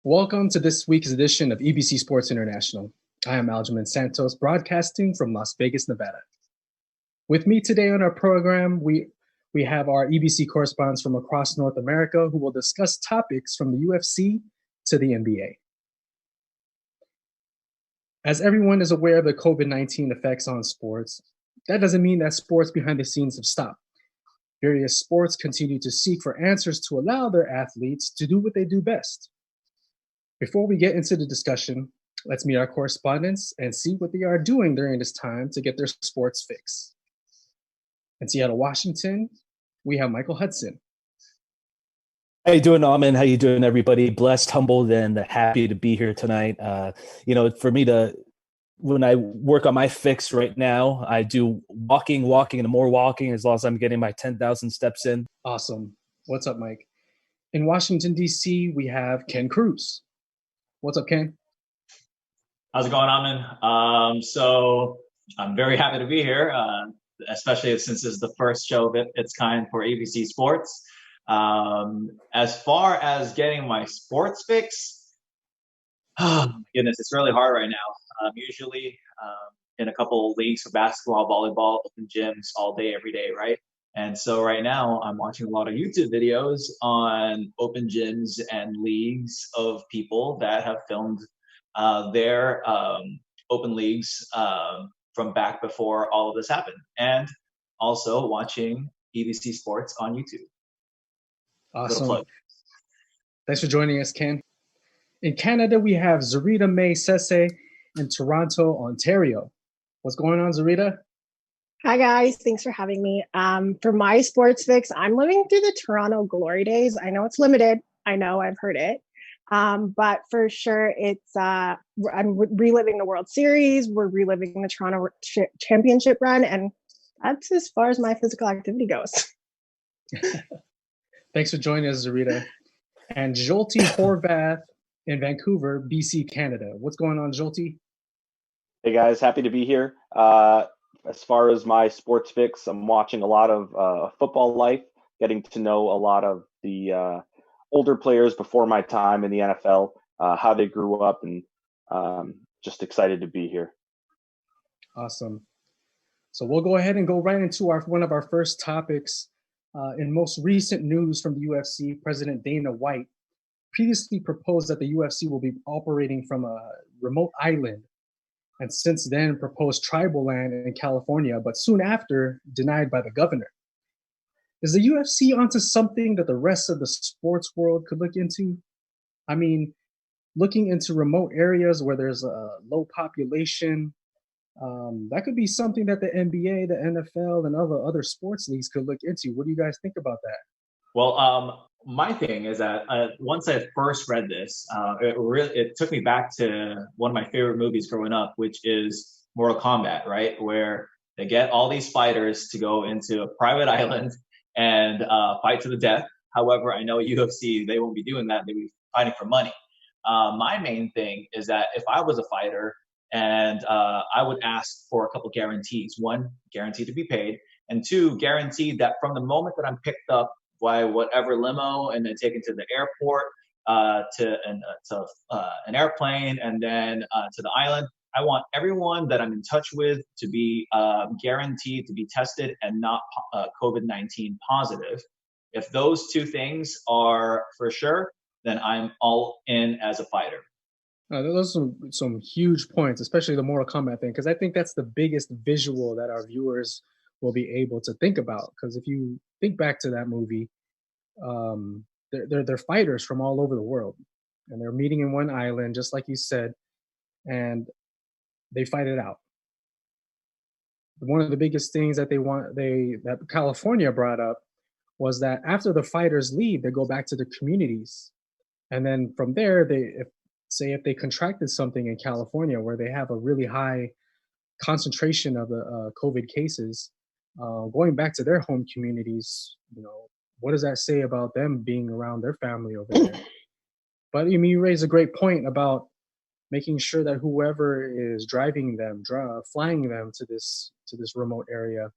Welcome to this week's edition of EBC Sports International. I am Aljamain Santos, broadcasting from Las Vegas, Nevada. With me today on our program, we have our EBC correspondents from across North America who will discuss topics from the UFC to the NBA. As everyone is aware of the COVID-19 effects on sports, that doesn't mean that sports behind the scenes have stopped. Various sports continue to seek for answers to allow their athletes to do what they do best. Before we get into the discussion, let's meet our correspondents and see what they are doing during this time to get their sports fix. In Seattle, Washington, we have Michael Hudson. How you doing, Alman? How you doing, everybody? Blessed, humbled, and happy to be here tonight. For me when I work on my fix right now, I do walking, and more walking as long as I'm getting my 10,000 steps in. Awesome. What's up, Mike? In Washington, D.C., we have Ken Cruz. What's up, Ken? How's it going, Amin? So I'm very happy to be here, especially since this is the first show of its kind for ABC Sports. As far as getting my sports fix, oh my goodness, it's really hard right now. I'm usually in a couple of leagues for basketball, volleyball, open gyms all day, every day, right? And so right now I'm watching a lot of YouTube videos on open gyms and leagues of people that have filmed their open leagues from back before all of this happened. And also watching EBC Sports on YouTube. Awesome. Thanks for joining us, Ken. In Canada, we have Zarita May Sese in Toronto, Ontario. What's going on, Zarita? Hi, guys. Thanks for having me. For my sports fix, I'm living through the Toronto glory days. I know it's limited. I know, I've heard it. But for sure, I'm reliving the World Series. We're reliving the Toronto championship run. And that's as far as my physical activity goes. Thanks for joining us, Zarita. And Jolty Horvath in Vancouver, BC, Canada. What's going on, Jolty? Hey, guys. Happy to be here. As far as my sports fix, I'm watching a lot of football life, getting to know a lot of the older players before my time in the NFL, how they grew up, and just excited to be here. Awesome. So we'll go ahead and go right into one of our first topics. In most recent news from the UFC, President Dana White previously proposed that the UFC will be operating from a remote island, and since then proposed tribal land in California, but soon after denied by the governor. Is the UFC onto something that the rest of the sports world could look into? I mean, looking into remote areas where there's a low population, that could be something that the NBA, the NFL, and other sports leagues could look into. What do you guys think about that? Well, my thing is that once I first read this, it took me back to one of my favorite movies growing up, which is Mortal Kombat, right? Where they get all these fighters to go into a private island and fight to the death. However, I know UFC, they won't be doing that. They'll be fighting for money. My main thing is that if I was a fighter, and I would ask for a couple guarantees. One, guaranteed to be paid. And two, guaranteed that from the moment that I'm picked up by whatever limo and then taken to the airport, to an airplane, and then to the island, I want everyone that I'm in touch with to be guaranteed to be tested and not COVID-19 positive. If those two things are for sure, then I'm all in as a fighter. Those are some huge points, especially the Mortal Kombat thing, because I think that's the biggest visual that our viewers will be able to think about. Because if you think back to that movie, they're fighters from all over the world, and they're meeting in one island, just like you said, and they fight it out. One of the biggest things that that California brought up was that after the fighters leave, they go back to the communities, and then from there, if they contracted something in California where they have a really high concentration of the COVID cases, going back to their home communities, what does that say about them being around their family over there? But you raise a great point about making sure that whoever is driving them, flying them to this remote area,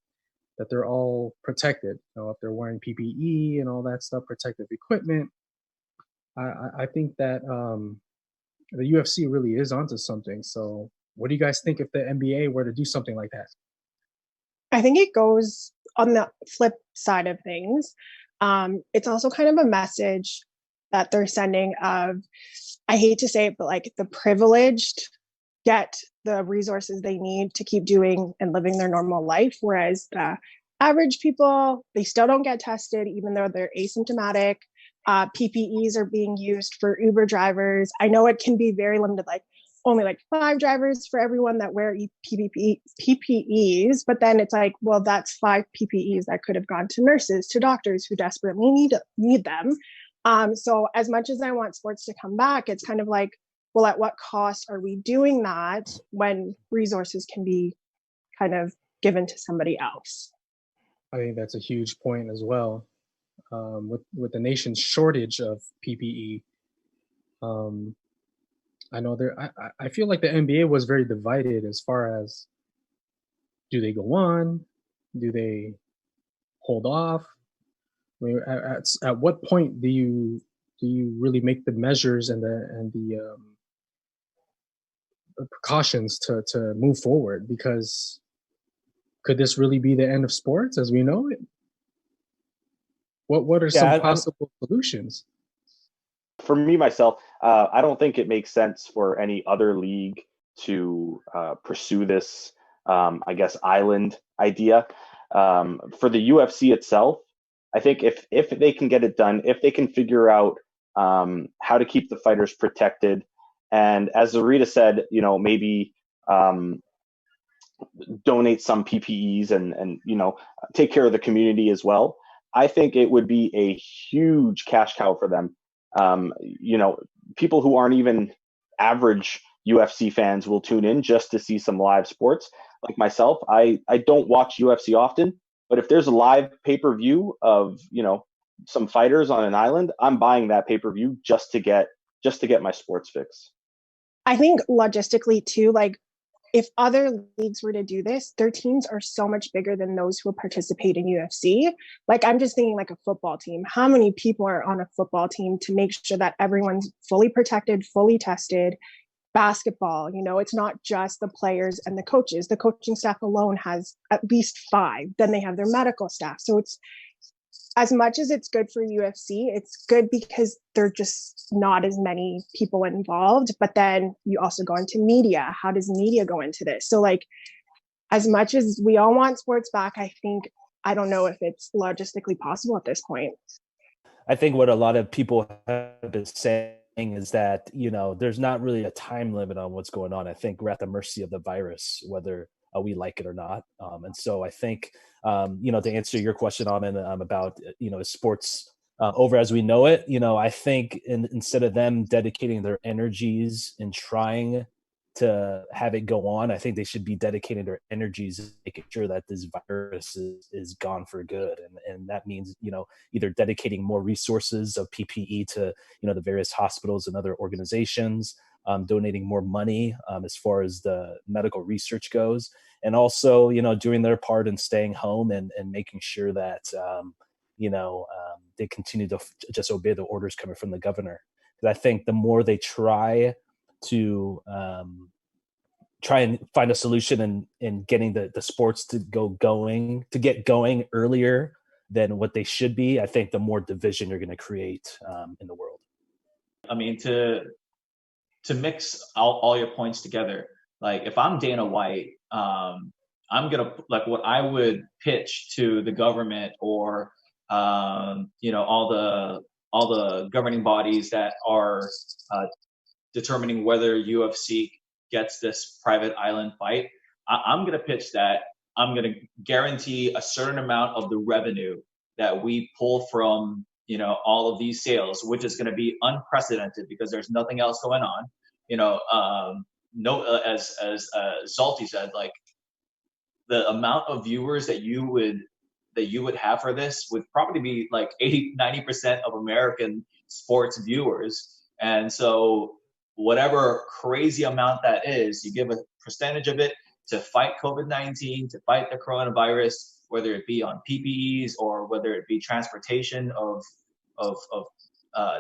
that they're all protected. If they're wearing PPE and all that stuff, protective equipment. I think that the UFC really is onto something. So, what do you guys think if the NBA were to do something like that? I think it goes on the flip side of things. It's also kind of a message that they're sending of, I hate to say it, but like the privileged get the resources they need to keep doing and living their normal life, whereas the average people, they still don't get tested even though they're asymptomatic. PPEs are being used for Uber drivers. I know it can be very limited, like only like 5 drivers for everyone that wear PPEs, but then it's like, well, that's 5 PPEs that could have gone to nurses, to doctors who desperately need them. So as much as I want sports to come back, it's kind of like, well, at what cost are we doing that when resources can be kind of given to somebody else? I think that's a huge point as well. With the nation's shortage of PPE, um, I know there. I feel like the NBA was very divided as far as, do they go on, do they hold off? I mean, at what point do you really make the measures and the precautions to move forward? Because could this really be the end of sports as we know it? What are some Yeah, possible solutions? For me myself, I don't think it makes sense for any other league to pursue this, I guess, island idea. For the UFC itself, I think if they can get it done, if they can figure out how to keep the fighters protected, and as Zarita said, maybe donate some PPEs and take care of the community as well. I think it would be a huge cash cow for them. People who aren't even average UFC fans will tune in just to see some live sports. Like myself, I don't watch UFC often, but if there's a live pay-per-view of some fighters on an island, I'm buying that pay-per-view just to get my sports fix. I think logistically too, like if other leagues were to do this, their teams are so much bigger than those who participate in UFC. Like I'm just thinking like a football team. How many people are on a football team to make sure that everyone's fully protected, fully tested? Basketball, it's not just the players and the coaches. The coaching staff alone has at least 5. Then they have their medical staff. So it's, as much as it's good for UFC, it's good because there are just not as many people involved. But then you also go into media. How does media go into this? So like, as much as we all want sports back, I don't know if it's logistically possible at this point. I think what a lot of people have been saying is that, there's not really a time limit on what's going on. I think we're at the mercy of the virus, whether we like it or not. And so I think, to answer your question, Amin, about, sports over as we know it, I think instead of them dedicating their energies and trying to have it go on, I think they should be dedicating their energies making sure that this virus is gone for good. And that means, either dedicating more resources of PPE to, the various hospitals and other organizations, donating more money as far as the medical research goes, and also, doing their part in staying home and making sure that, they continue to just obey the orders coming from the governor. Because I think the more they try to and find a solution in getting the sports to get going earlier than what they should be, I think the more division you're going to create in the world. I mean, to mix all your points together, like if I'm Dana White, I'm gonna, like, what I would pitch to the government or all the governing bodies that are determining whether UFC gets this private island fight. I'm going to pitch that I'm going to guarantee a certain amount of the revenue that we pull from all of these sales, which is going to be unprecedented because there's nothing else going on. No, as Zalti said, like the amount of viewers that you would have for this would probably be like 80-90% of American sports viewers. And so whatever crazy amount that is, you give a percentage of it to fight COVID-19, to fight the coronavirus, whether it be on PPEs or whether it be transportation of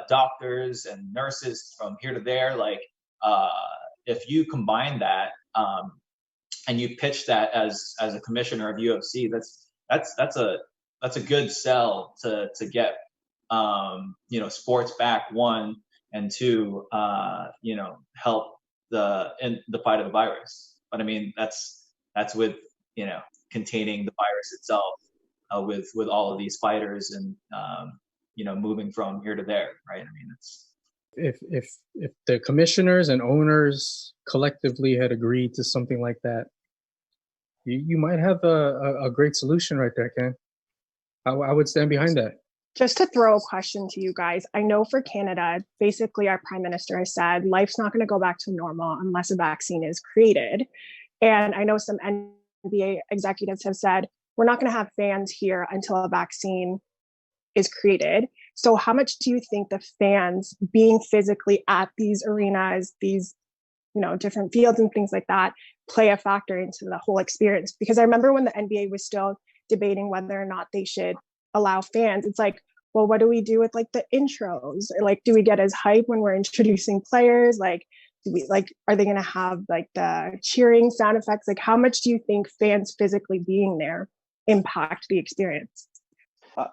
doctors and nurses from here to there. Like, if you combine that and you pitch that as a commissioner of UFC, that's a good sell to get sports back, one, and two, help in the fight of the virus. But I mean, that's with containing the virus itself, with all of these fighters and moving from here to there, right? I mean, it's if the commissioners and owners collectively had agreed to something like that, you might have a great solution right there, Ken. I would stand behind that. Just to throw a question to you guys, I know for Canada, basically our prime minister has said life's not going to go back to normal unless a vaccine is created. And I know some NBA executives have said, we're not going to have fans here until a vaccine is created. So how much do you think the fans being physically at these arenas, these different fields and things like that, play a factor into the whole experience? Because I remember when the NBA was still debating whether or not they should allow fans, it's like, well, what do we do with like the intros? Like, do we get as hype when we're introducing players? Like, are they going to have like the cheering sound effects? Like, how much do you think fans physically being there impact the experience?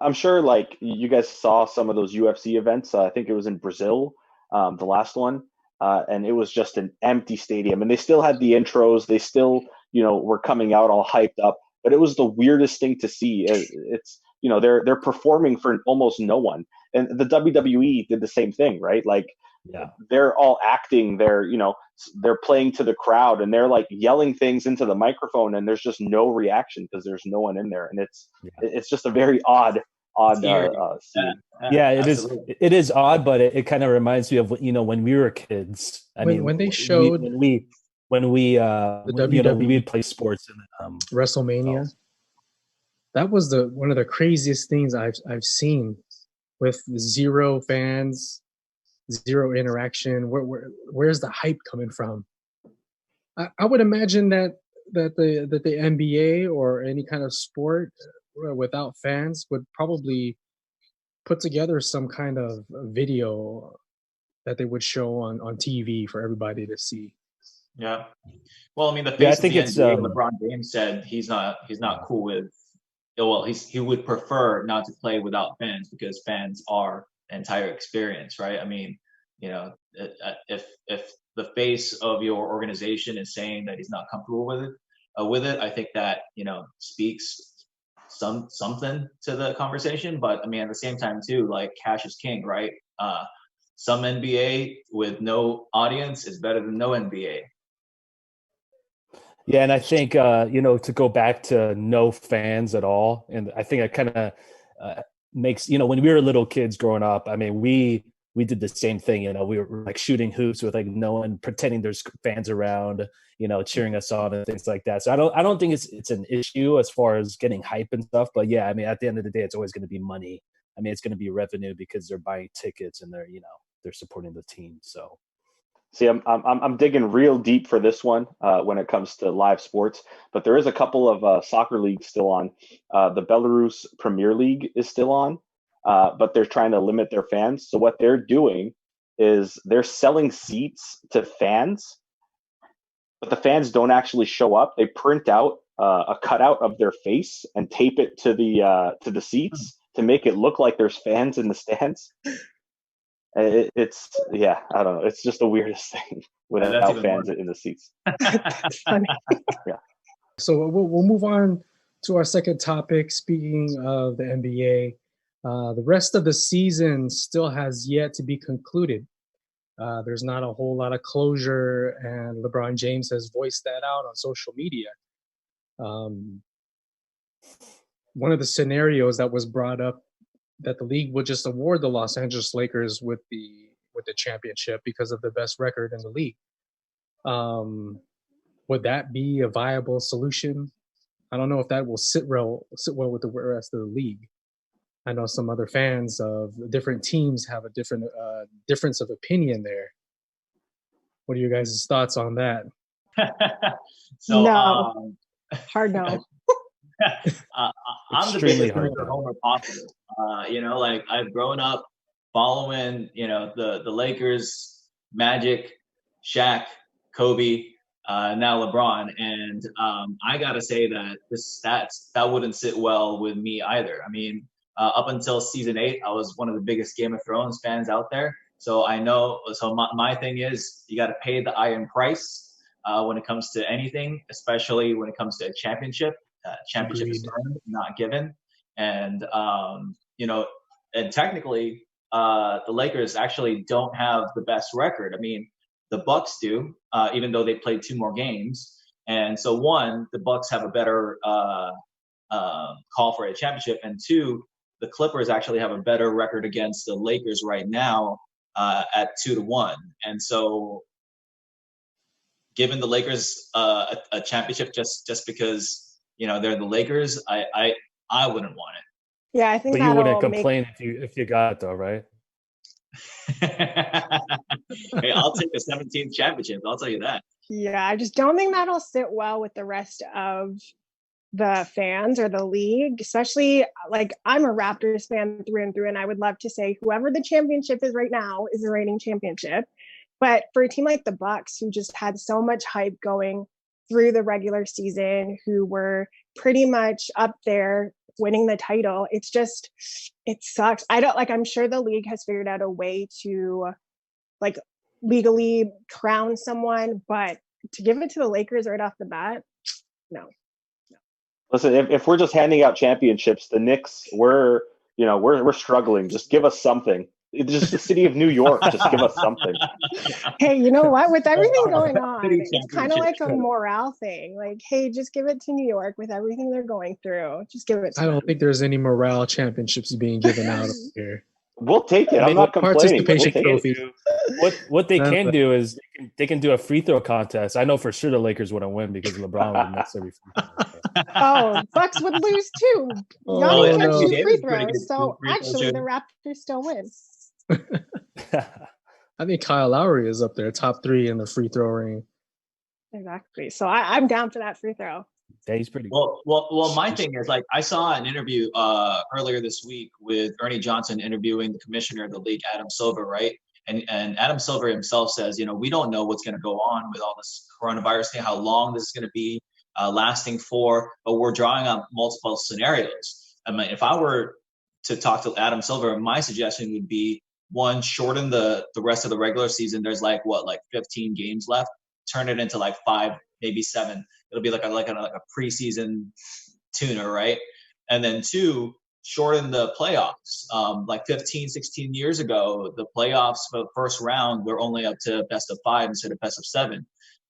I'm sure like you guys saw some of those UFC events. I think it was in Brazil, the last one. And it was just an empty stadium, and they still had the intros. They still, were coming out all hyped up, but it was the weirdest thing to see. It's, they're performing for almost no one. And the WWE did the same thing, right? Like, yeah, they're all acting. They're playing to the crowd, and they're like yelling things into the microphone, and there's just no reaction because there's no one in there, and it's just a very odd scene. Yeah, it is odd, but it kind of reminds me of when we were kids. When they showed when we WWE play sports in WrestleMania, that was one of the craziest things I've seen, with zero fans, zero interaction. Where's the hype coming from? I would imagine that the NBA or any kind of sport without fans would probably put together some kind of video that they would show on TV for everybody to see. Yeah. Well, I mean, the face I think of the NBA, it's LeBron James said he's not cool with. Well, he would prefer not to play without fans because fans are the entire experience, right? I mean, if the face of your organization is saying that he's not comfortable with it, I think that speaks something to the conversation. But I mean, at the same time too, like, cash is king, right? Some NBA with no audience is better than no NBA. Yeah, and I think to go back to no fans at all, and I think it kind of makes when we were little kids growing up. I mean, we did the same thing. We were like shooting hoops with like no one, pretending there's fans around, cheering us on and things like that. So I don't think it's an issue as far as getting hype and stuff. But yeah, I mean, at the end of the day, it's always going to be money. I mean, it's going to be revenue because they're buying tickets and they're supporting the team. So. See, I'm digging real deep for this one when it comes to live sports, but there is a couple of soccer leagues still on. The Belarus Premier League is still on, but they're trying to limit their fans. So what they're doing is they're selling seats to fans, but the fans don't actually show up. They print out a cutout of their face and tape it to the seats to make it look like there's fans in the stands. It's I don't know. It's just the weirdest thing without fans in the seats. That's funny. Yeah. So we'll move on to our second topic. Speaking of the NBA, the rest of the season still has yet to be concluded. There's not a whole lot of closure, and LeBron James has voiced that out on social media. One of the scenarios that was brought up, that the league would just award the Los Angeles Lakers with the championship because of the best record in the league. Would that be a viable solution? I don't know if that will sit well with the rest of the league. I know some other fans of different teams have a different difference of opinion there. What are you guys' thoughts on that? So, no. Hard no. I'm the biggest Homer possible. Like, I've grown up following, the Lakers, Magic, Shaq, Kobe, now LeBron, and I gotta say that that wouldn't sit well with me either. I mean, up until season 8, I was one of the biggest Game of Thrones fans out there. So I know. So my thing is, you got to pay the iron price when it comes to anything, especially when it comes to a championship. Championship is earned, not given, and and technically, the Lakers actually don't have the best record. I mean, the Bucks do, even though they played 2 more games. And so, one, the Bucks have a better call for a championship, and 2, the Clippers actually have a better record against the Lakers right now at 2-1. And so, giving the Lakers a championship just because they're the Lakers, I wouldn't want it. Yeah, I think. But you wouldn't complain if you got it, though, right? Hey, I'll take the 17th championship. I'll tell you that. Yeah, I just don't think that'll sit well with the rest of the fans or the league, especially I'm a Raptors fan through and through, and I would love to say whoever the championship is right now is the reigning championship. But for a team like the Bucks, who just had so much hype going through the regular season, who were pretty much up there winning the title, it sucks. I'm sure the league has figured out a way to legally crown someone, but to give it to the Lakers right off the bat, no. Listen, if we're just handing out championships, the Knicks, we're struggling. Just give us something. It's just the city of New York. Just give us something. Hey, you know what? With everything going on, it's kind of like a morale thing. Hey, just give it to New York with everything they're going through. Just give it to I don't think there's any morale championships being given out here. We'll take it. I'm not complaining. Participation trophy. What they can do is they can do a free throw contest. I know for sure the Lakers wouldn't win because LeBron would miss every free throw. Oh, Bucks would lose too. Giannis can't shoot free throws, so actually the Raptors still win. I think Kyle Lowry is up there, top 3 in the free throw ring. Exactly. So I'm down for that free throw. Yeah, he's pretty good. Well, my thing is I saw an interview earlier this week with Ernie Johnson interviewing the commissioner of the league, Adam Silver, right? And Adam Silver himself says, we don't know what's going to go on with all this coronavirus thing, how long this is going to be lasting for, but we're drawing up multiple scenarios. I mean, if I were to talk to Adam Silver, my suggestion would be, 1, shorten the rest of the regular season. There's 15 games left. Turn it into 5, maybe 7. It'll be like a preseason tuner, right? And then 2, shorten the playoffs. 15, 16 years ago, the playoffs for the first round were only up to best of 5 instead of best of 7.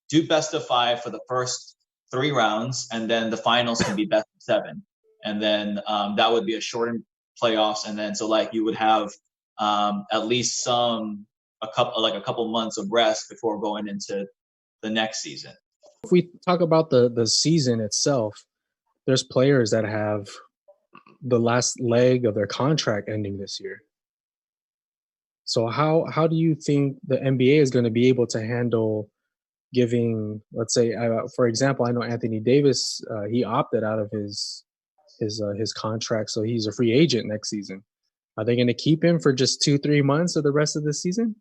Do best of 5 for the first 3 rounds, and then the finals can be best of 7. And then that would be a shortened playoffs. And then so you would have at least a couple months of rest before going into the next season. If we talk about the season itself, there's players that have the last leg of their contract ending this year. So how do you think the NBA is going to be able to handle giving, let's say, for example, I know Anthony Davis, he opted out of his contract, so he's a free agent next season. Are they going to keep him for just 2-3 months of the rest of the season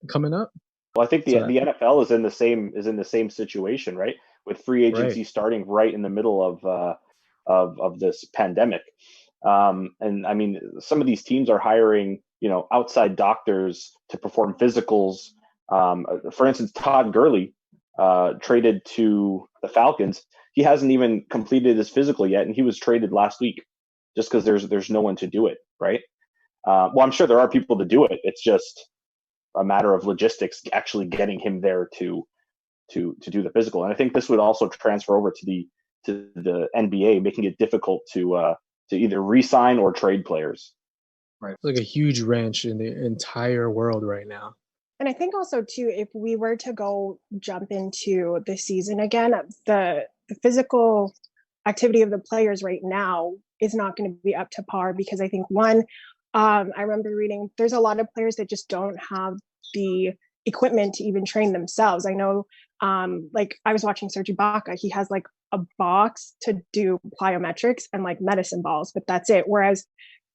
coming up? Well, I think the NFL is in the same situation, right? With free agency starting right in the middle of this pandemic. And I mean, some of these teams are hiring, outside doctors to perform physicals. For instance, Todd Gurley traded to the Falcons. He hasn't even completed his physical yet, and he was traded last week just because there's no one to do it, right? Well, I'm sure there are people to do it. It's just a matter of logistics actually getting him there to do the physical. And I think this would also transfer over to the NBA, making it difficult to either re-sign or trade players. Right. It's like a huge wrench in the entire world right now. And I think also too, if we were to jump into the season again, the physical activity of the players right now is not going to be up to par, because I think I remember reading there's a lot of players that just don't have the equipment to even train themselves. I know, I was watching Serge Ibaka. He has a box to do plyometrics and medicine balls, but that's it. Whereas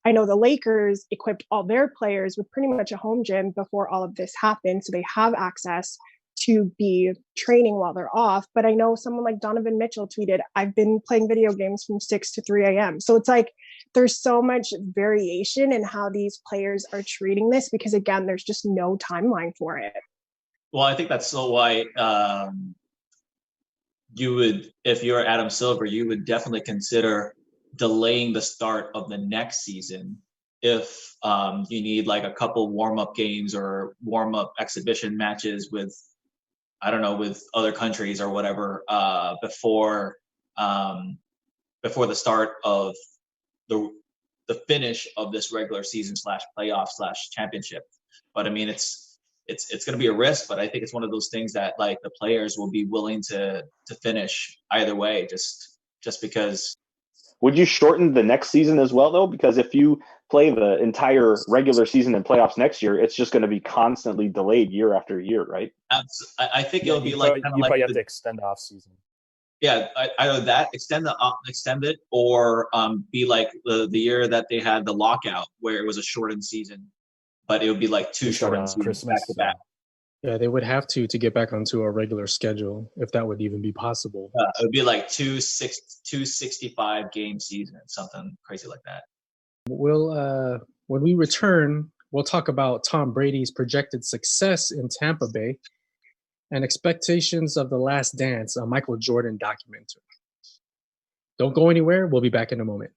I know the Lakers equipped all their players with pretty much a home gym before all of this happened. So they have access to be training while they're off. But I know someone like Donovan Mitchell tweeted, I've been playing video games from 6 to 3 a.m. So it's like there's so much variation in how these players are treating this because, again, there's just no timeline for it. Well, I think that's so why you would, if you're Adam Silver, you would definitely consider delaying the start of the next season if you need like a couple warm-up games or warm-up exhibition matches with, I don't know, with other countries or whatever before the start of the finish of this regular season / playoff / championship. But I mean, it's going to be a risk, but I think it's one of those things that like the players will be willing to finish either way, just because. Would you shorten the next season as well, though? Because if you play the entire regular season and playoffs next year, it's just going to be constantly delayed year after year, right? I think it'll be like you probably have to extend the off season. Yeah, either that, extend it, or be like the year that they had the lockout where it was a shortened season, but it would be like two shortened seasons back to back. Yeah, they would have to get back onto a regular schedule if that would even be possible. It would be like 265 game season, something crazy like that. We'll when we return, we'll talk about Tom Brady's projected success in Tampa Bay and expectations of The Last Dance, a Michael Jordan documentary. Don't go anywhere. We'll be back in a moment.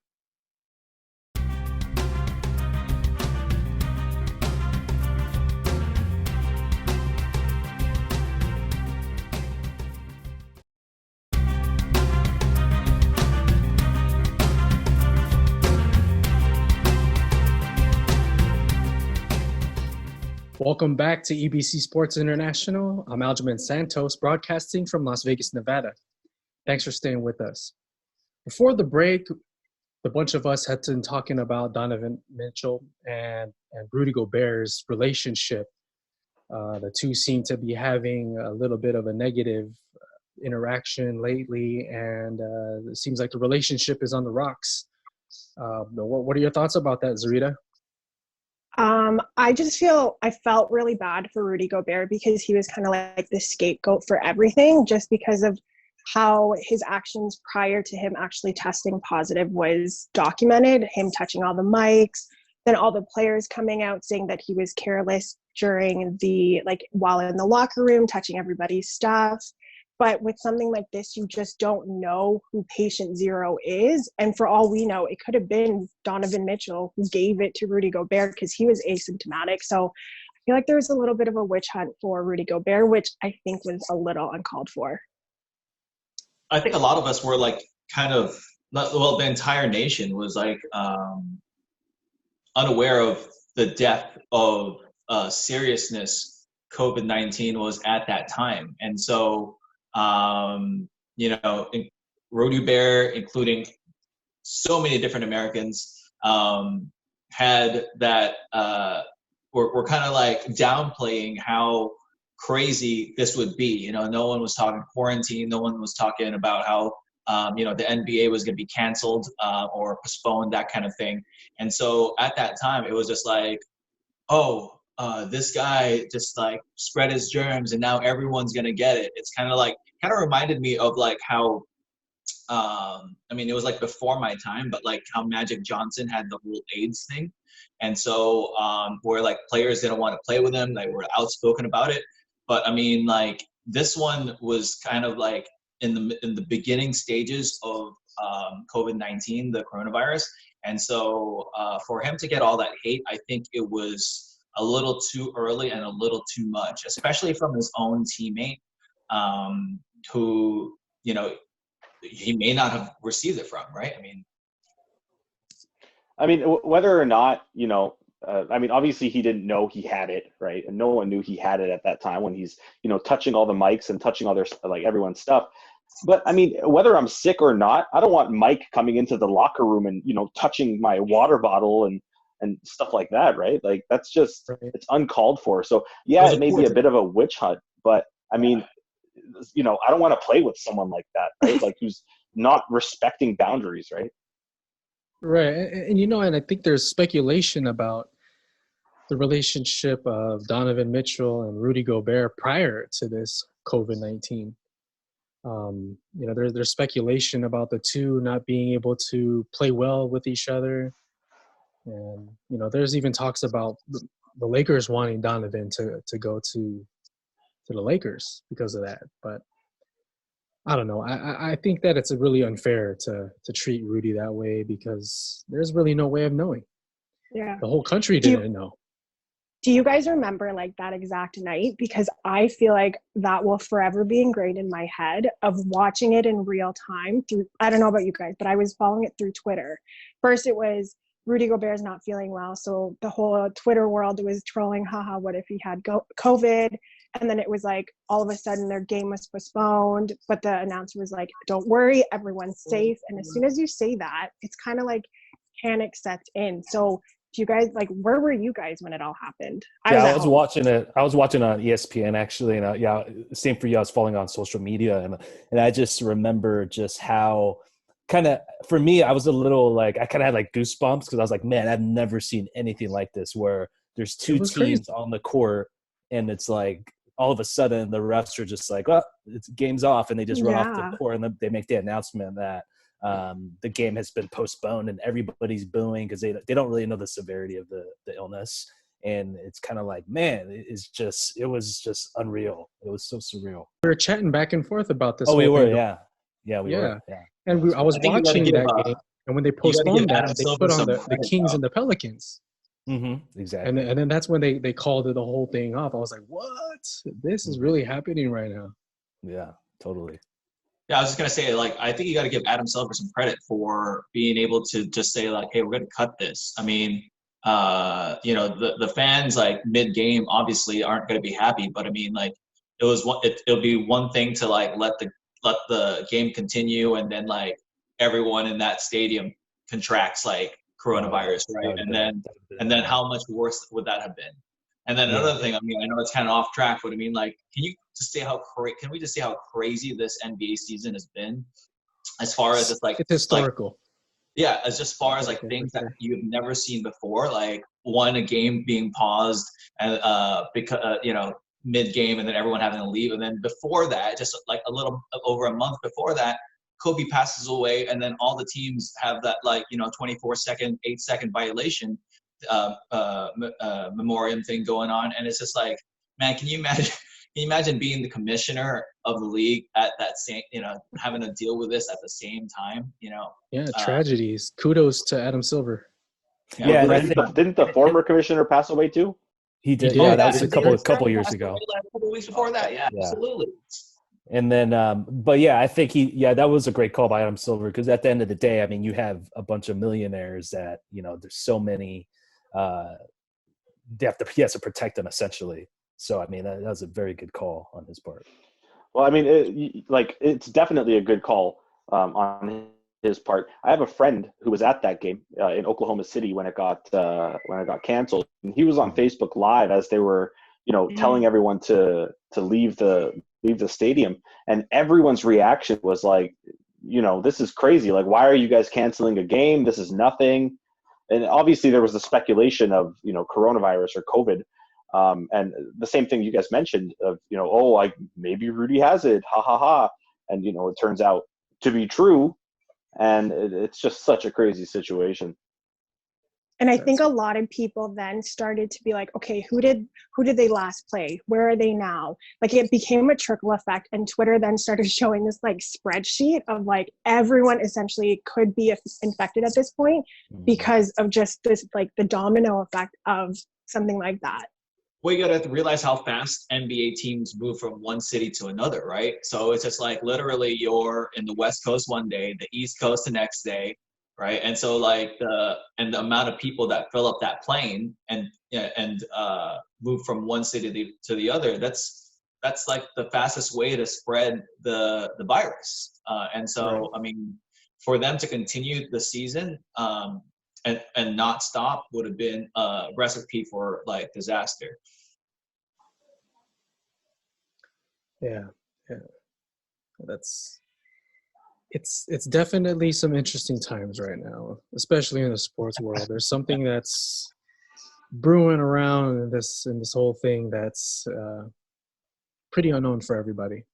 Welcome back to EBC Sports International. I'm Aljamain Santos, broadcasting from Las Vegas, Nevada. Thanks for staying with us. Before the break, the bunch of us had been talking about Donovan Mitchell and Rudy Gobert's relationship. The two seem to be having a little bit of a negative interaction lately, and it seems like the relationship is on the rocks. What are your thoughts about that, Zarita? I felt really bad for Rudy Gobert because he was kind of like the scapegoat for everything, just because of how his actions prior to him actually testing positive was documented, him touching all the mics, then all the players coming out saying that he was careless during while in the locker room, touching everybody's stuff. But with something like this, you just don't know who patient zero is. And for all we know, it could have been Donovan Mitchell who gave it to Rudy Gobert because he was asymptomatic. So I feel like there was a little bit of a witch hunt for Rudy Gobert, which I think was a little uncalled for. I think a lot of us were like the entire nation was like unaware of the depth of seriousness COVID-19 was at that time. And so, Rudy Gobert, including so many different Americans, had that, were kind of like downplaying how crazy this would be. No one was talking quarantine. No one was talking about how, the NBA was going to be canceled or postponed, that kind of thing. And so at that time, it was just like, this guy just like spread his germs and now everyone's going to get it. It's kind of reminded me of like how, it was like before my time, but like how Magic Johnson had the whole AIDS thing. And so where like players didn't want to play with him, they were outspoken about it. But I mean, like this one was kind of like in the beginning stages of COVID-19, the coronavirus. And so for him to get all that hate, I think it was a little too early and a little too much, especially from his own teammate, who, he may not have received it from, right? Whether or not, obviously he didn't know he had it, right? And no one knew he had it at that time when he's, touching all the mics and touching all their, like everyone's stuff. But whether I'm sick or not, I don't want Mike coming into the locker room and, touching my water bottle and stuff like that, right? Like that's just, it's uncalled for. So yeah, it may be a bit of a witch hunt, but I don't want to play with someone like that, right? Like who's not respecting boundaries, right? Right. And I think there's speculation about the relationship of Donovan Mitchell and Rudy Gobert prior to this COVID-19. There's speculation about the two not being able to play well with each other. And, there's even talks about the Lakers wanting Donovan to go to the Lakers because of that. But I don't know. I think that it's really unfair to treat Rudy that way because there's really no way of knowing. Yeah. The whole country didn't know. Do you guys remember like that exact night? Because I feel like that will forever be ingrained in my head of watching it in real time through, I don't know about you guys, but I was following it through Twitter. First it was Rudy Gobert's not feeling well. So the whole Twitter world was trolling, haha, what if he had COVID? And then it was like, all of a sudden their game was postponed, but the announcer was like, don't worry, everyone's safe. And as soon as you say that, it's kind of like panic sets in. So do you guys, like, where were you guys when it all happened? I was watching it. I was watching on ESPN actually, and same for you. I was following on social media, and I just remember just how kind of for me, I was a little like I kind of had like goosebumps because I was like, man, I've never seen anything like this where there's two teams crazy on the court, and it's like all of a sudden the refs are just like, well, it's game's off, and they just run off the court and they make the announcement that the game has been postponed, and everybody's booing because they don't really know the severity of the illness. And it's kind of like, man, it was just unreal. It was so surreal. We were chatting back and forth about this. Oh, we were, thing. Yeah, we were. Yeah. And I was watching that game, and when they postponed that, they put on the Kings and the Pelicans. Mm-hmm, exactly. And then that's when they called the whole thing off. I was like, what? This is really happening right now. Yeah, totally. Yeah, I was just gonna say, like, I think you got to give Adam Silver some credit for being able to just say, like, hey, we're gonna cut this. I mean, the fans like mid game obviously aren't gonna be happy, but I mean, like, it'll be one thing to like let the game continue, and then like everyone in that stadium contracts like coronavirus, right? And then how much worse would that have been? And then another thing, I mean, I know it's kind of off track, but I mean, like, can we just say how crazy this NBA season has been, as far as it's like it's historical. As far as like things that you've never seen before, like a game being paused and because mid game, and then everyone having to leave, and then before that, just like a little over a month before that, Kobe passes away, and then all the teams have that 24-second, 8-second violation memoriam thing going on, and it's just like, man, can you imagine being the commissioner of the league at that same, having to deal with this at the same time, tragedies. Kudos to Adam Silver. Didn't the former commissioner pass away too? He did. Yeah, that was a couple years ago. A couple weeks before that, yeah, absolutely. And then, but yeah, I think that was a great call by Adam Silver, because at the end of the day, I mean, you have a bunch of millionaires that, there's so many, he has to protect them essentially. So, I mean, that was a very good call on his part. Well, I mean, it's definitely a good call on his part. I have a friend who was at that game in Oklahoma City when it got canceled, and he was on Facebook Live as they were, telling everyone to leave the stadium, and everyone's reaction was like, this is crazy. Like, why are you guys canceling a game? This is nothing. And obviously there was the speculation of, coronavirus or COVID. And the same thing you guys mentioned of, like maybe Rudy has it, ha ha ha. And, it turns out to be true. And it's just such a crazy situation. And I think a lot of people then started to be like, okay, who did they last play? Where are they now? Like, it became a trickle effect, and Twitter then started showing this like spreadsheet of like everyone essentially could be infected at this point because of just this, like, the domino effect of something like that. Well, you got to realize how fast NBA teams move from one city to another, right? So it's just like literally you're in the West Coast one day, the East Coast the next day, right? And so like the amount of people that fill up that plane and move from one city to the other, that's like the fastest way to spread the virus. And so, right. I mean, for them to continue the season and not stop would have been a recipe for like disaster. Yeah. That's It's definitely some interesting times right now, especially in the sports world. There's something that's brewing around in this whole thing that's pretty unknown for everybody.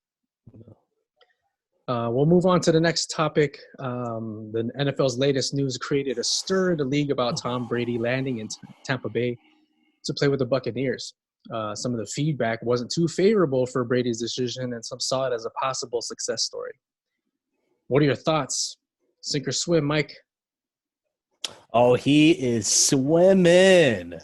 We'll move on to the next topic. The NFL's latest news created a stir in the league about Tom Brady landing in Tampa Bay to play with the Buccaneers. Some of the feedback wasn't too favorable for Brady's decision, and some saw it as a possible success story. What are your thoughts? Sink or swim, Mike? Oh, he is swimming.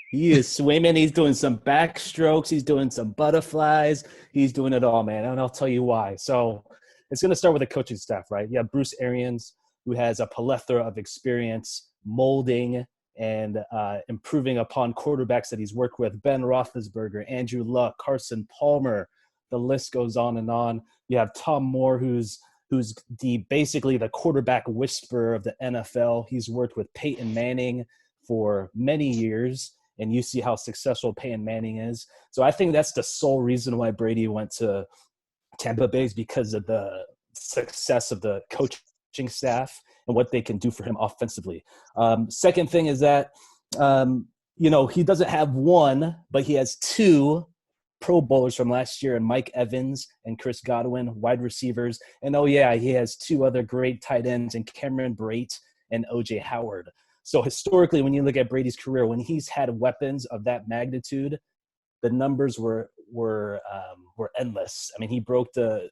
He is swimming. He's doing some backstrokes. He's doing some butterflies. He's doing it all, man. And I'll tell you why. So it's going to start with the coaching staff, right? You have Bruce Arians, who has a plethora of experience molding and improving upon quarterbacks that he's worked with. Ben Roethlisberger, Andrew Luck, Carson Palmer. The list goes on and on. You have Tom Moore, who's basically the quarterback whisperer of the NFL. He's worked with Peyton Manning for many years, and you see how successful Peyton Manning is. So I think that's the sole reason why Brady went to Tampa Bay, is because of the success of the coaching staff and what they can do for him offensively. Second thing is that, he doesn't have one, but he has two Pro Bowlers from last year, and Mike Evans and Chris Godwin, wide receivers. And, he has two other great tight ends, and Cameron Brate and O.J. Howard. So historically, when you look at Brady's career, when he's had weapons of that magnitude, the numbers were endless. I mean, he broke the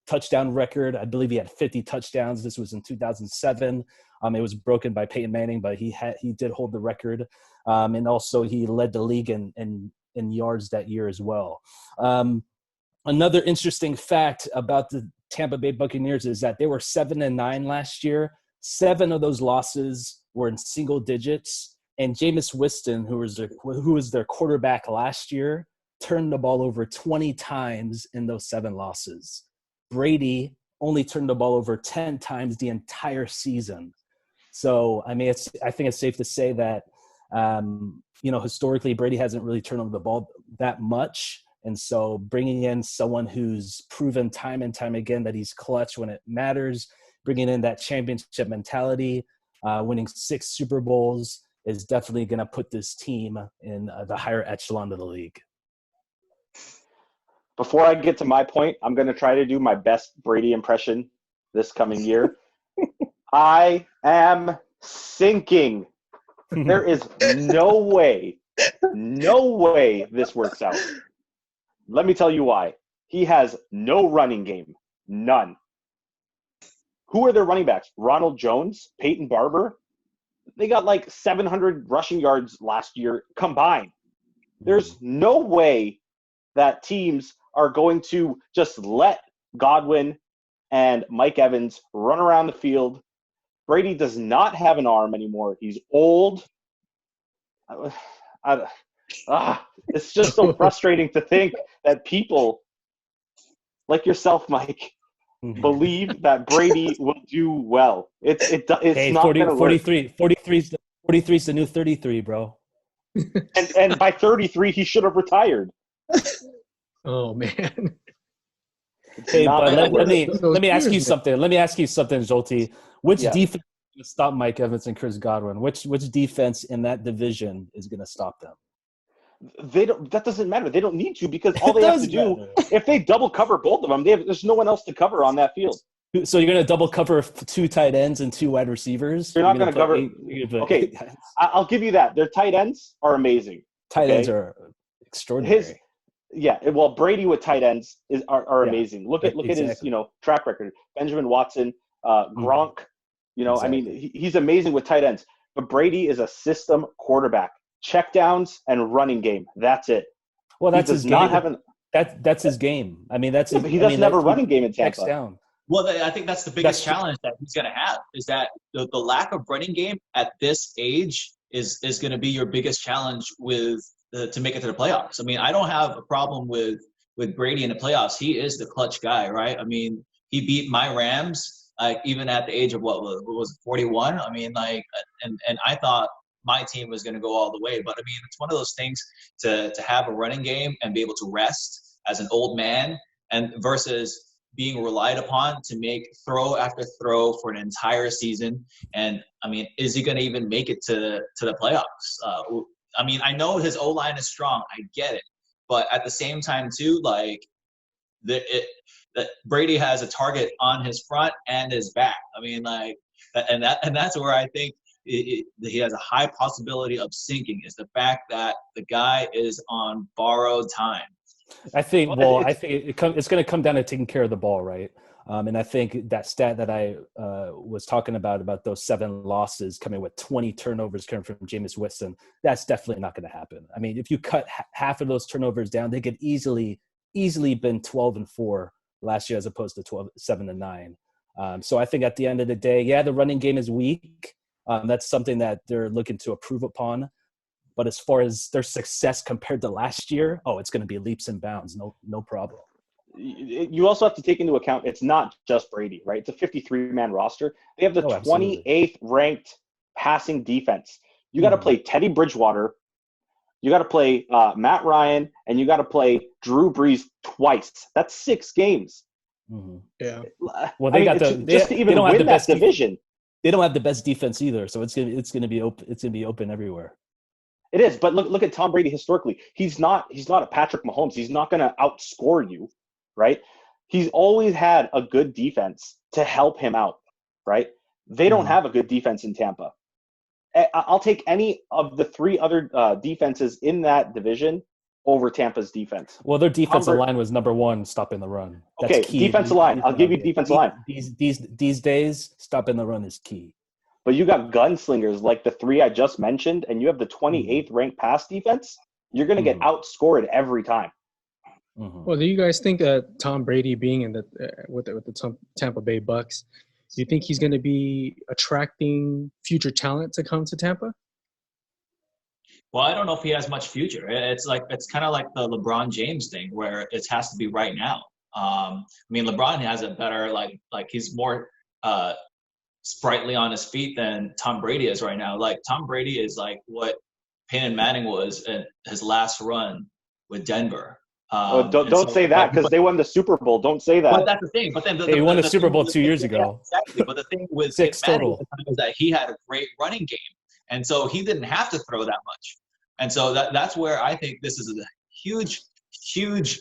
touchdown record. I believe he had 50 touchdowns. This was in 2007. It was broken by Peyton Manning, but he did hold the record. And also he led the league in yards that year as well. Another interesting fact about the Tampa Bay Buccaneers is that they were 7-9 last year. 7 of those losses were in single digits. And Jameis Winston, who was their quarterback last year, turned the ball over 20 times in those 7 losses. Brady only turned the ball over 10 times the entire season. So, I mean, I think it's safe to say that, historically, Brady hasn't really turned over the ball that much. And so bringing in someone who's proven time and time again that he's clutch when it matters, bringing in that championship mentality, winning 6 Super Bowls is definitely going to put this team in the higher echelon of the league. Before I get to my point, I'm going to try to do my best Brady impression this coming year. I am sinking. There is no way this works out. Let me tell you why. He has no running game. None. Who are their running backs? Ronald Jones, Peyton Barber. They got like 700 rushing yards last year combined. There's no way that teams are going to just let Godwin and Mike Evans run around the field. Brady does not have an arm anymore. He's old. It's just so frustrating to think that people like yourself, Mike, believe that Brady will do well. It's not going to work. 43 is the new 33, bro. And by 33, he should have retired. Oh man. Hey, but let me ask you something. Let me ask you something, Jolty. Which defense is going to stop Mike Evans and Chris Godwin? Which defense in that division is going to stop them? That doesn't matter. They don't need to, because all they have to do, if they double cover both of them, there's no one else to cover on that field. So you're going to double cover 2 tight ends and 2 wide receivers? You're not going to cover. Okay, I'll give you that. Their tight ends are amazing. Tight ends are extraordinary. Well, Brady with tight ends are amazing. Look at his track record. Benjamin Watson, Gronk. I mean, he's amazing with tight ends. But Brady is a system quarterback. Checkdowns and running game. That's it. Well, that's his game. That's his game. I mean, he doesn't have a running game in Tampa. Down. Well, I think that's the biggest challenge that he's going to have, is that the lack of running game at this age is going to be your biggest challenge to make it to the playoffs. I mean, I don't have a problem with Brady in the playoffs. He is the clutch guy, right? I mean, he beat my Rams, even at the age of what was it, 41? I mean, and I thought my team was going to go all the way. But, I mean, it's one of those things to have a running game and be able to rest as an old man, and versus being relied upon to make throw after throw for an entire season. And I mean, is he going to even make it to the playoffs? I mean, I know his O-line is strong. I get it. But at the same time, too, like, that Brady has a target on his front and his back. I mean, like, and that's where I think he has a high possibility of sinking, is the fact that the guy is on borrowed time. I think it's going to come down to taking care of the ball, right? And I think that stat that I was talking about those 7 losses coming with 20 turnovers coming from Jameis Winston, that's definitely not going to happen. I mean, if you cut half of those turnovers down, they could easily been 12-4 last year as opposed to 7-9. So I think at the end of the day, yeah, the running game is weak. That's something that they're looking to improve upon. But as far as their success compared to last year, it's going to be leaps and bounds. No problem. You also have to take into account it's not just Brady, right? It's a 53-man roster. They have the 28th ranked passing defense. You got to play Teddy Bridgewater. You got to play Matt Ryan, and you got to play Drew Brees twice. That's 6 games. Mm-hmm. Yeah. Well, they to even win that division. They don't have the best defense either, so it's gonna be open. It's gonna be open everywhere. It is, but look at Tom Brady historically. He's not a Patrick Mahomes. He's not going to outscore you, right? He's always had a good defense to help him out, right? They don't have a good defense in Tampa. I'll take any of the 3 other defenses in that division over Tampa's defense. Well, their defensive line was number 1 stopping the run. That's okay, key. Defensive line. I'll give you defensive line. These days, stopping the run is key. But you got gunslingers like the 3 I just mentioned, and you have the 28th ranked pass defense. You're going to get outscored every time. Well, do you guys think Tom Brady being in with the Tampa Bay Bucks, do you think he's going to be attracting future talent to come to Tampa? Well, I don't know if he has much future. It's kind of like the LeBron James thing, where it has to be right now. I mean, LeBron has a better like he's more sprightly on his feet than Tom Brady is right now. Like, Tom Brady is like what Peyton Manning was in his last run with Denver. Don't say that, because they won the Super Bowl. Don't say that. But that's the thing. But then they won the Super Bowl 2 years ago. Yeah, exactly. But the thing with 6 total is that he had a great running game, and so he didn't have to throw that much. And so that's where I think this is a huge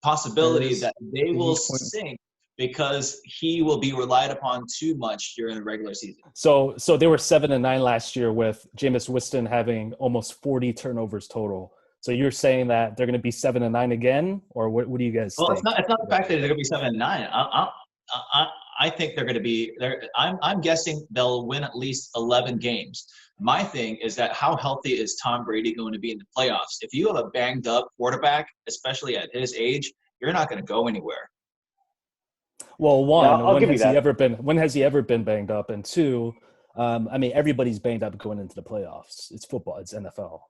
possibility that they will sink, because he will be relied upon too much during the regular season. So they were 7-9 last year with Jameis Winston having almost 40 turnovers total. So you're saying that they're going to be 7-9 again, or what do you guys think? Well, it's not the fact that they're going to be 7-9. I think they're going to be there. I'm guessing they'll win at least 11 games. My thing is that how healthy is Tom Brady going to be in the playoffs? If you have a banged up quarterback, especially at his age, you're not going to go anywhere. Well, when has he ever been banged up? And 2, I mean, everybody's banged up going into the playoffs. It's football. It's NFL.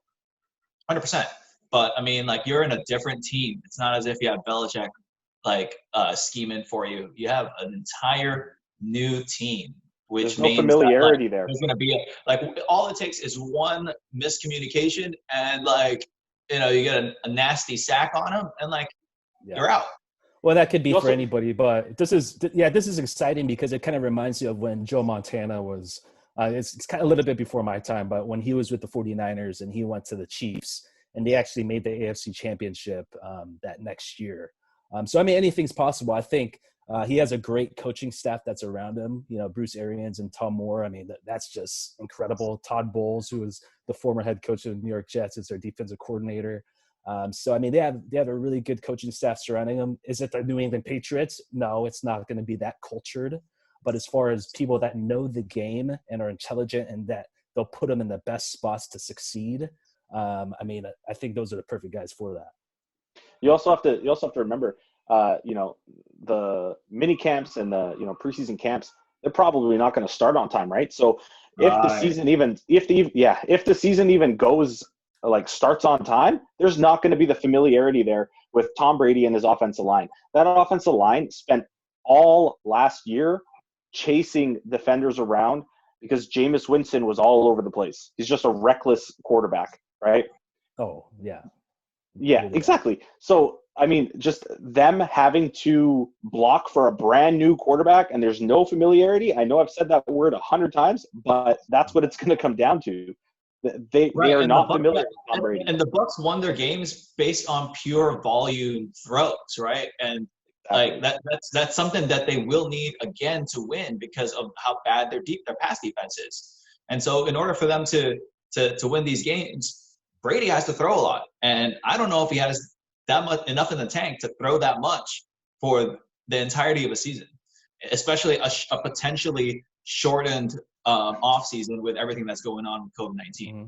100%. But I mean, like, you're in a different team. It's not as if you have Belichick scheming for you. You have an entire new team, which means familiarity there. There's going to be all it takes is one miscommunication, and you get a nasty sack on him, and you're out. Well, that could be for anybody, but this is exciting because it kind of reminds you of when Joe Montana was. It's kind of a little bit before my time, but when he was with the 49ers and he went to the Chiefs, and they actually made the AFC Championship that next year. So I mean, anything's possible. I think he has a great coaching staff that's around him. You know, Bruce Arians and Tom Moore. I mean, that's just incredible. Todd Bowles, who was the former head coach of the New York Jets, is their defensive coordinator. So I mean, they have a really good coaching staff surrounding them. Is it the New England Patriots? No, it's not going to be that cultured. But as far as people that know the game and are intelligent and that they'll put them in the best spots to succeed, I mean, I think those are the perfect guys for that. You also have to remember, the mini camps and the preseason camps, they're probably not going to start on time, right? So if the season even goes starts on time, there's not going to be the familiarity there with Tom Brady and his offensive line. That offensive line spent all last year chasing defenders around because Jameis Winston was all over the place. He's just a reckless quarterback, right? Oh, yeah. Yeah, exactly. So, I mean, just them having to block for a brand new quarterback and there's no familiarity. I know I've said that word 100 times, but that's what it's going to come down to. They are not familiar with Tom Brady. And the Bucks won their games based on pure volume throws, right? And like that's something that they will need again to win because of how bad their pass defense is. And so in order for them to win these games, Brady has to throw a lot. And I don't know if he has enough in the tank to throw that much for the entirety of a season, especially a potentially shortened off season with everything that's going on with COVID-19. Mm-hmm.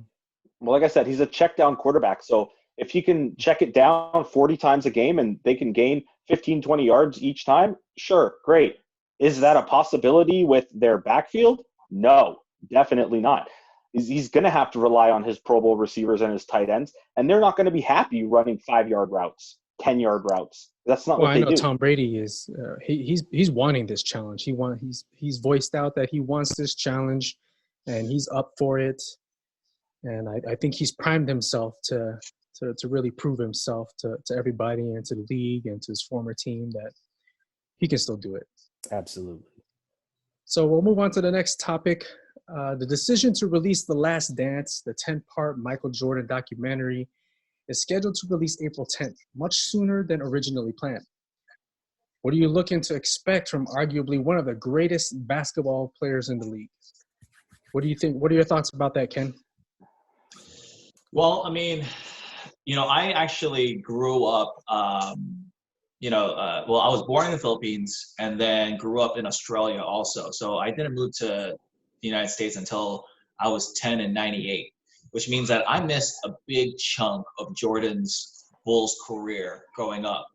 Well, like I said, he's a check down quarterback. So if he can check it down 40 times a game and they can gain 15, 20 yards each time, sure, great. Is that a possibility with their backfield? No, definitely not. He's going to have to rely on his Pro Bowl receivers and his tight ends, and they're not going to be happy running 5-yard routes, 10-yard routes. That's not what they do. I know Tom Brady is he's wanting this challenge. He's voiced out that he wants this challenge, and he's up for it. And I think he's primed himself to really prove himself to everybody and to the league and to his former team that he can still do it. Absolutely. So we'll move on to the next topic. The decision to release The Last Dance, the 10-part Michael Jordan documentary, is scheduled to release April 10th, much sooner than originally planned. What are you looking to expect from arguably one of the greatest basketball players in the league? What do you think? What are your thoughts about that, Ken? Well, I mean, I actually grew up, I was born in the Philippines and then grew up in Australia also. So I didn't move to the United States until I was 10 in 98, which means that I missed a big chunk of Jordan's Bulls career growing up.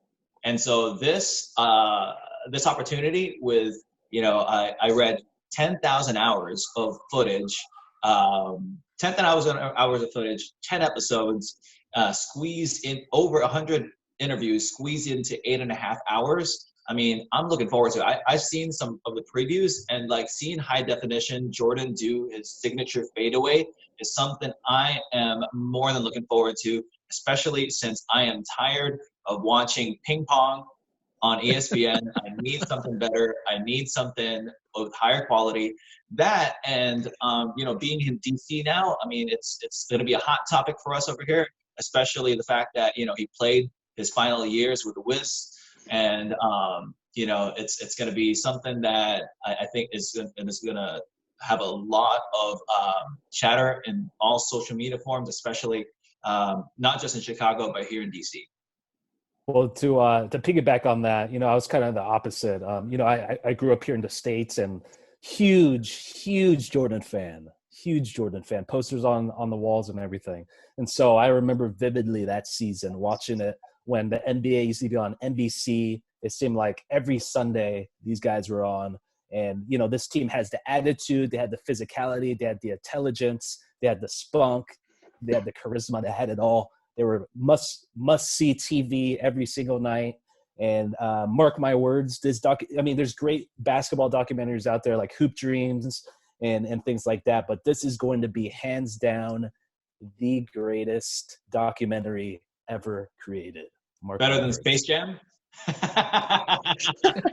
And so this opportunity with, I read 10,000 hours of footage, 10,000 hours of footage, 10 episodes, squeezed in over 100 interviews, squeezed into 8.5 hours. I mean, I'm looking forward to it. I've seen some of the previews, and like seeing high definition Jordan do his signature fadeaway is something I am more than looking forward to, especially since I am tired of watching ping pong on ESPN. I need something better. I need something of higher quality. That and being in DC now, I mean, it's going to be a hot topic for us over here, especially the fact that he played his final years with the Wiz. And, it's going to be something that I think is going to have a lot of chatter in all social media forms, especially not just in Chicago, but here in DC. Well, to piggyback on that, I was kind of the opposite. I grew up here in the States and huge Jordan fan, posters on the walls and everything. And so I remember vividly that season watching it when the NBA used to be on NBC. It seemed like every Sunday these guys were on. And, this team has the attitude, they had the physicality, they had the intelligence, they had the spunk, they had the charisma, they had it all. They were must-see TV every single night. And mark my words, there's great basketball documentaries out there like Hoop Dreams and things like that. But this is going to be hands down the greatest documentary ever created. Better than Space Jam?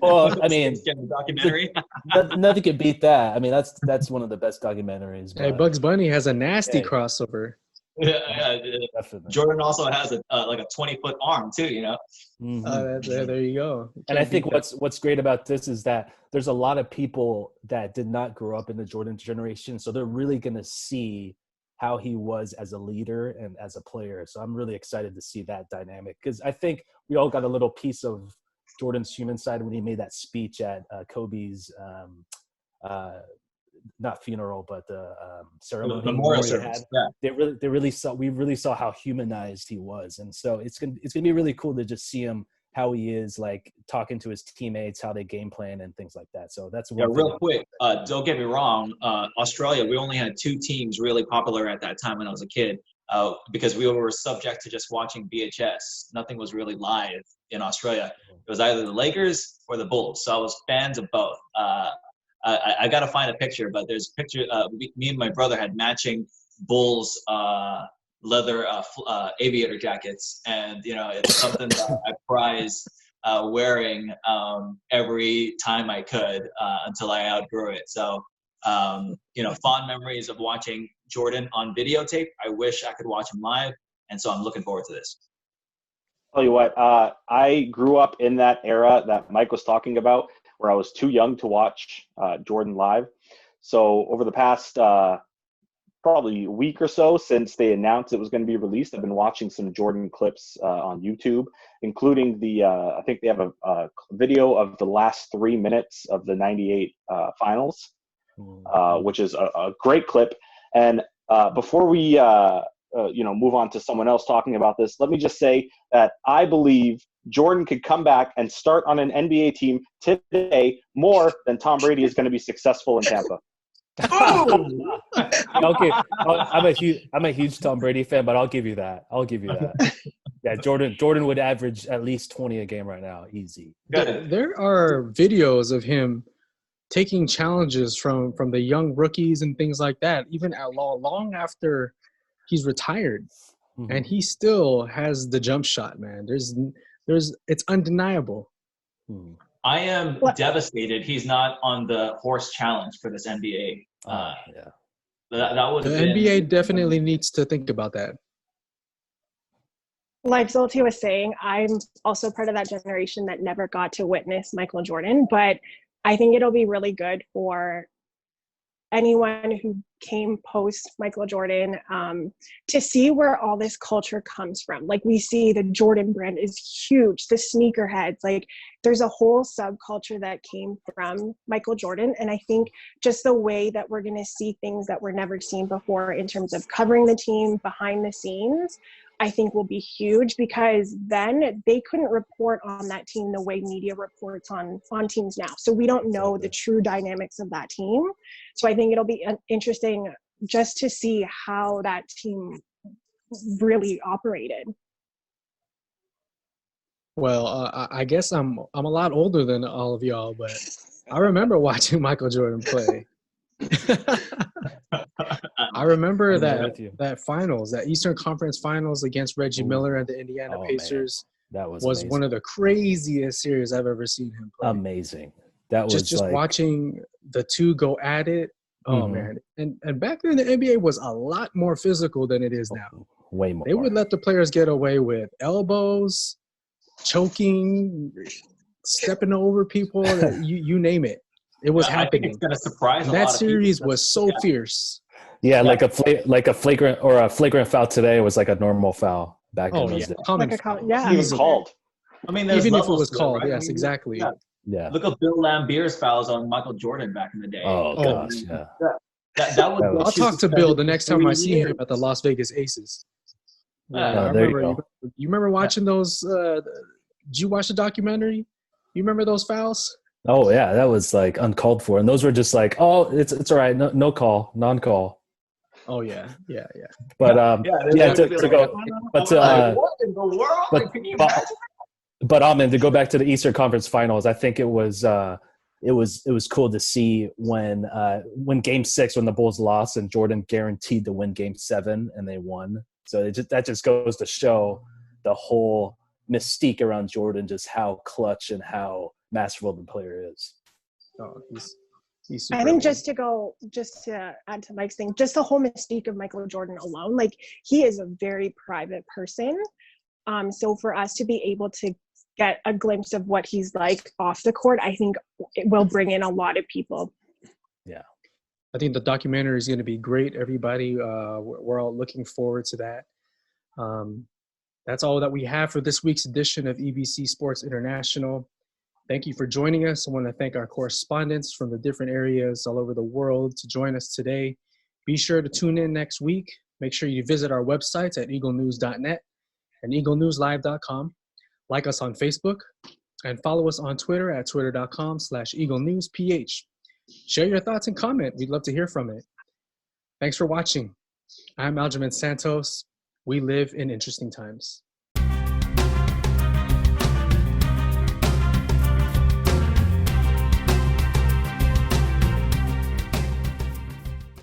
Well, I mean, Space Jam documentary. Nothing could beat that. I mean, that's one of the best documentaries. Hey, Bugs Bunny has a nasty crossover. Yeah, Jordan also has a 20-foot arm too, Mm-hmm. There you go. And I think what's great about this is that there's a lot of people that did not grow up in the Jordan generation, so they're really going to see how he was as a leader and as a player. So I'm really excited to see that dynamic because I think we all got a little piece of Jordan's human side when he made that speech at Kobe's not funeral, but the ceremony. Memorial service. Yeah. We really saw how humanized he was, and so it's gonna be really cool to just see him how he is, like talking to his teammates, how they game plan and things like that. So that's real quick. Don't get me wrong. Australia, we only had 2 teams really popular at that time when I was a kid, because we were subject to just watching VHS. Nothing was really live in Australia. It was either the Lakers or the Bulls. So I was fans of both. I got to find a picture, but there's a picture. Me and my brother had matching Bulls leather aviator jackets, and it's something that I prize wearing every time I could until I outgrew it. So fond memories of watching Jordan on videotape. I wish I could watch him live, and so I'm looking forward to this. Tell you what, I grew up in that era that Mike was talking about, where I was too young to watch Jordan live. So over the past probably a week or so since they announced it was going to be released, I've been watching some Jordan clips on YouTube, including I think they have a video of the last 3 minutes of the '98 finals, which is a great clip. And before we move on to someone else talking about this, let me just say that I believe Jordan could come back and start on an NBA team today more than Tom Brady is going to be successful in Tampa. Okay, I'm a huge Tom Brady fan, but I'll give you that. Yeah, Jordan would average at least 20 a game right now, easy. There are videos of him taking challenges from the young rookies and things like that, even long after he's retired, and he still has the jump shot, man. It's undeniable. I am devastated he's not on the horse challenge for this NBA. That would the have been. NBA definitely needs to think about that. Like Zolti was saying, I'm also part of that generation that never got to witness Michael Jordan, but I think it'll be really good for anyone who came post Michael Jordan to see where all this culture comes from. Like, we see the Jordan brand is huge, the sneakerheads, like there's a whole subculture that came from Michael Jordan. And I think just the way that we're going to see things that were never seen before in terms of covering the team behind the scenes, I think will be huge, because then they couldn't report on that team the way media reports on teams now. So we don't know the true dynamics of that team. So I think it'll be interesting just to see how that team really operated. Well, I guess I'm a lot older than all of y'all, but I remember watching Michael Jordan play. I remember that finals, that Eastern Conference Finals against Reggie Miller and the Indiana Pacers. Man. That was one of the craziest series I've ever seen him play. Amazing. That was just watching the two go at it. Oh man. And back then the NBA was a lot more physical than it is now. Way more. They would let the players get away with elbows, choking, stepping over people, you name it. It was happening. I think it's going to surprise a that lot of series people. was so fierce. Yeah, like a flagrant foul today was like a normal foul back in those days. Even called. I mean, even if it was to called, right? yes, exactly. Yeah. Look at Bill Lambier's fouls on Michael Jordan back in the day. Oh gosh, yeah. That was. I'll talk to Bill the next time I see him at the Las Vegas Aces. I remember. You remember watching those? Did you watch the documentary? You remember those fouls? Oh yeah, that was like uncalled for, and those were just like, oh, it's all right, no call, non-call. Oh yeah. But to go, but what in the world? But, can you imagine? But Amin, to go back to the Eastern Conference Finals, I think it was cool to see when Game 6, when the Bulls lost and Jordan guaranteed to win Game 7 and they won. So that just goes to show the whole mystique around Jordan, just how clutch and how masterful the player is. Oh, he's super. I think just to add to Mike's thing, just the whole mystique of Michael Jordan alone, like, he is a very private person. So for us to be able to get a glimpse of what he's like off the court, I think it will bring in a lot of people. Yeah. I think the documentary is going to be great, everybody. We're all looking forward to that. That's all that we have for this week's edition of EBC Sports International. Thank you for joining us. I want to thank our correspondents from the different areas all over the world to join us today. Be sure to tune in next week. Make sure you visit our websites at eaglenews.net and eaglenewslive.com. Like us on Facebook and follow us on Twitter at twitter.com/eaglenewsph. Share your thoughts and comment. We'd love to hear from it. Thanks for watching. I'm Aljamain Santos. We live in interesting times.